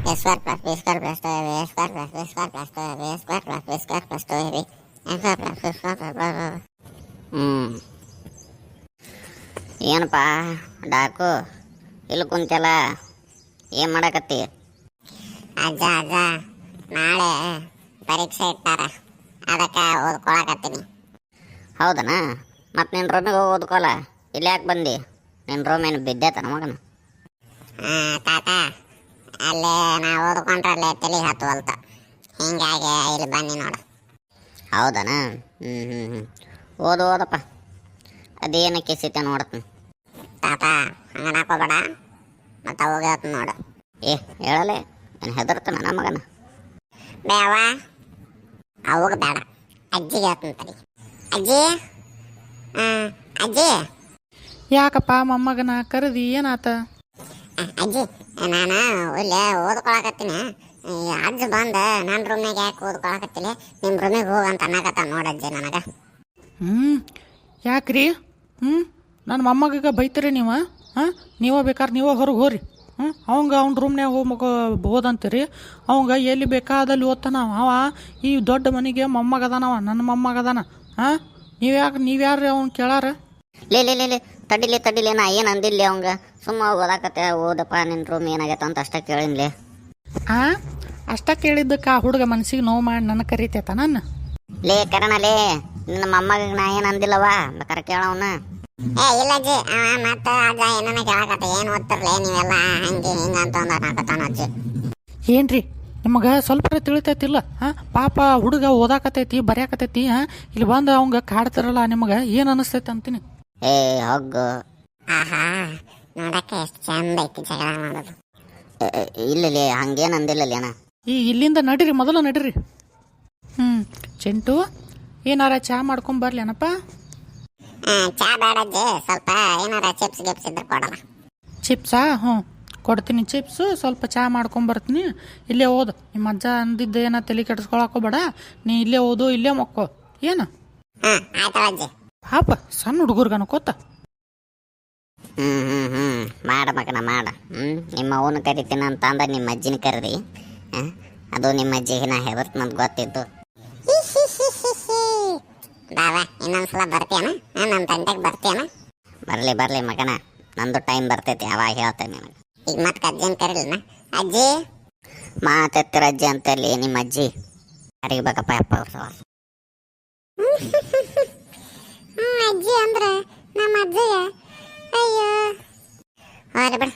A square plus b square plus 2ab, a square plus b square plus 2ab, a square plus b square plus 2ab, a square plus b square plus blah blah. ಏನಪ್ಪ ಡಾಕು ಇಲ್ಲಿ ಕುಂತೆಲ್ಲ ಏನು ಮಾಡಕತ್ತಿ? ಅಜ್ಜ ಅಜ್ಜ ನಾಳೆ ಪರೀಕ್ಷೆ ಇಟ್ಟಾರ, ಅದಕ್ಕೆ ಓದ್ಕೊಳಕತ್ತೀನಿ. ಹೌದನ? ಮತ್ತು ನಿನ್ನ ರೂಮಿಗೆ ಹೋಗಿ ಓದ್ಕೊಲ್ಲ, ಇಲ್ಲಿ ಯಾಕೆ ಬಂದು? ನಿನ್ನ ರೂಮ್ ಏನು ಬಿದ್ದೈತನ ಮಗನ? ತಾತ ಅಲ್ಲೇ ನಾ ಓದ್ಕೊಂಡ್ರೆ ಅಲ್ಲೇ ತಲೆ ಹತ್ತುವಲ್ತ, ಹಿಂಗಾಗಿ ಇಲ್ಲಿ ಬನ್ನಿ ನೋಡು. ಹೌದನ? ಓದಪ್ಪ, ಅದೇನಕ್ಕೆ ಸಿತೆ ನೋಡ್ತೀನಿ. ತಾತ ಹಂಗೆ ಹಾಕೋಬೇಡ, ಮತ್ತು ಅವಾಗ ಹೇಳ್ತೀನಿ ನೋಡು. ಹೇಳಲೆ, ನಾನು ಹೆದರ್ತಾನ ನನ್ನ ಮಗನ. ಬೇವ ಅವಾಗ ಬೇಡ, ಅಜ್ಜಿಗೆ ಹೇಳ್ತೀನಿ ತಡಿ. ಅಜ್ಜಿ ಅಜ್ಜಿ. ಯಾಕಪ್ಪ ಮೊಮ್ಮಗನ ಕರೆದಿ ಏನಾತ? ಅಜ್ಜಿ ನಾನು ಇಲ್ಲೇ ಓದ್ಕೊಳಕತ್ತೀನಿ, ಅಜ್ಜ ಬಂದು ನನ್ನ ರೂಮಿಗೆ ಯಾಕೆ ಓದ್ಕೊಳಕತ್ತಿಲ್ಲ, ನಿಮ್ಮ ರೂಮಿಗೆ ಹೋಗಂತ ಅನ್ನಕತ್ತ ನೋಡಜ್ಜಿ ನನಗೆ. ಯಾಕ್ರಿ? ನನ್ನ ಮೊಮ್ಮಗ ಬೈತೀರಿ ನೀವು? ನೀವೇ ಬೇಕಾದ್ರೆ ನೀವೇ ಹೊರಗೆ ಹೋರಿ. ಅವಂಗ ಅವ್ನ ರೂಮ್ನ್ಯಾಗ ಹೋದಂತೀರಿ. ಅವಂಗ ಎಲ್ಲಿ ಬೇಕಾದಲ್ಲಿ ಓದ್ತಾನ. ಅವ ಈ ದೊಡ್ಡ ಮನೆಗೆ ಮೊಮ್ಮಗದಾನವ, ನನ್ನ ಮೊಮ್ಮಗದಾನ. ನೀವ್ಯಾರು ಅವ್ನು ಕೇಳಾರ? ಲೇ ತಡಿಲಿ ನಾ ಏನು ಅಂದಿಲ್ಲ ಅವಂಗ. ಸುಮ್ಮ ಓದಾಕತ್ತೆ, ಓದಪ್ಪ ನಿನ್ನ ರೂಮ್ ಏನಾಗೈತೆ ಅಂತ ಅಷ್ಟೇ ಕೇಳಿನ್ಲಿ. ಅಷ್ಟ ಕೇಳಿದ್ದಕ್ಕೆ ಆ ಹುಡುಗ ಮನ್ಸಿಗೆ ನೋವು ಮಾಡಿ ನನ್ನ ಕರಿತೈತ ನಾನು? ಲೇ ಕರಣಲೇ, ನಿನ್ನ ಮೊಮ್ಮಗ ನಾ ಏನು ಅಂದಿಲ್ಲವ, ಬೇಕಾರೆ ಕೇಳವನ್ನ. ಇಲ್ಲ ಅಜ್ಜಿ, ಮತ್ತೆ ಅಜ್ಜ ಏನನ್ನ ಕೇಳಕತ್ತ, ಏನು ಓದ್ತಿರ್ಲಿ ನೀವೆಲ್ಲ ಹಂಗೆ ಹಿಂಗೆ ಅಂತ ಅನ್ನಕತ್ತಾನ ಅಜ್ಜಿ. ಏನ್ರಿ ನಿಮಗೆ ಸ್ವಲ್ಪ ತಿಳಿತೈತಿಲ್ಲ? ಪಾಪ ಹುಡುಗ ಓದಾಕತೈತಿ, ಬರ್ಯಾಕತೈತಿ. ಇಲ್ಲಿ ಬಂದು ಅವಂಗ ಕಾಡ್ತಿರಲ್ಲ, ನಿಮಗೆ ಏನು ಅನಿಸ್ತೈತೆ ಅಂತೀನಿ. ಹೋಗು. ಆಹಾ, ನೋಡಕ್ಕೆ ಎಷ್ಟು ಚಂದ ಐತಿ ಜಗಳ ಮಾಡೋದು. ಇಲ್ಲಲೇ, ಹಂಗೇನು ಅಂದಿಲ್ಲಲೇನ. ಇಲ್ಲಿಂದ ನಡೀರಿ, ಮೊದಲು ನಡೀರಿ. ಚಿಂಟು, ಏನಾರ ಚಹಾ ಮಾಡ್ಕೊಂಡ್ ಬರ್ಲೇನಪ್ಪ? ಚಾ ಬೇಡಜ್ಜಿ, ಸ್ವಲ್ಪ ಏನಾರ ಚಿಪ್ಸ್ ಗಿಪ್ಸ್ ಇದ್ರೆ ಕೊಡಲ್ಲ. ಚಿಪ್ಸಾ? ಕೊಡ್ತೀನಿ ಚಿಪ್ಸು. ಸ್ವಲ್ಪ ಚಹಾ ಮಾಡ್ಕೊಂಬರ್ತೀನಿ. ಇಲ್ಲೇ ಓದು. ನಿಮ್ಮ ಅಜ್ಜ ಅಂದಿದ್ದು ಏನೋ ತಲೆ ಕೆಡಿಸ್ಕೊಳಕೋಬೇಡ. ನೀ ಇಲ್ಲೇ ಓದು, ಇಲ್ಲೇ ಮಕ್ಕೋ. ಏನು? ಆಯ್ತವಜ್ಜಿ. ಪಾಪ ಸಣ್ಣ ಹುಡುಗರ್ಗ ಅನ್ಕೋತ. ಮಾಡ ಮಗನ ಮಾಡ. ನಿಮ್ಮ ಅವನು ಕರಿತೀನಿ ಅಂತ ಅಂದ ನಿಮ್ಮ ಅಜ್ಜಿನ ಕರೀರಿ. ಅದು ನಿಮ್ಮ ಅಜ್ಜಿಗೆ ನಾ ಹೆದರ್ತ ನಮ್ಗೆ ಗೊತ್ತಿದ್ದು. ಬಾಬಾ ಇನ್ನೊಂದ್ಸಲ ಬರ್ತೀಯನ? ನನ್ನ ತಂಟೆಗೆ ಬರ್ತೀಯನ? ಬರ್ಲಿ ಮಗನ, ನಂದು ಟೈಮ್ ಬರ್ತೈತಿ, ಅವಾಗ ಹೇಳ್ತೇನೆ ನಿನಗೆ. ಈಗ ಮತ್ತೆ ಅಜ್ಜಿನ ಕರೀಲಿನ? ಅಜ್ಜಿ ಮಾತೆತ್ತಿರ ಅಜ್ಜಿ ಅಂತಲ್ಲಿ ನಿಮ್ಮ ಅಜ್ಜಿ ಯಾರಿಗೆ ಬೇಕಪ್ಪ ಅಪ್ಪ ಅವ್ರ. ಅಜ್ಜಿ ಅಂದ್ರೆ ನಮ್ಮ ಅಜ್ಜಿಗೆ ಅಯ್ಯೋ ಹೋಗ್ರಿ ಬಿಡು.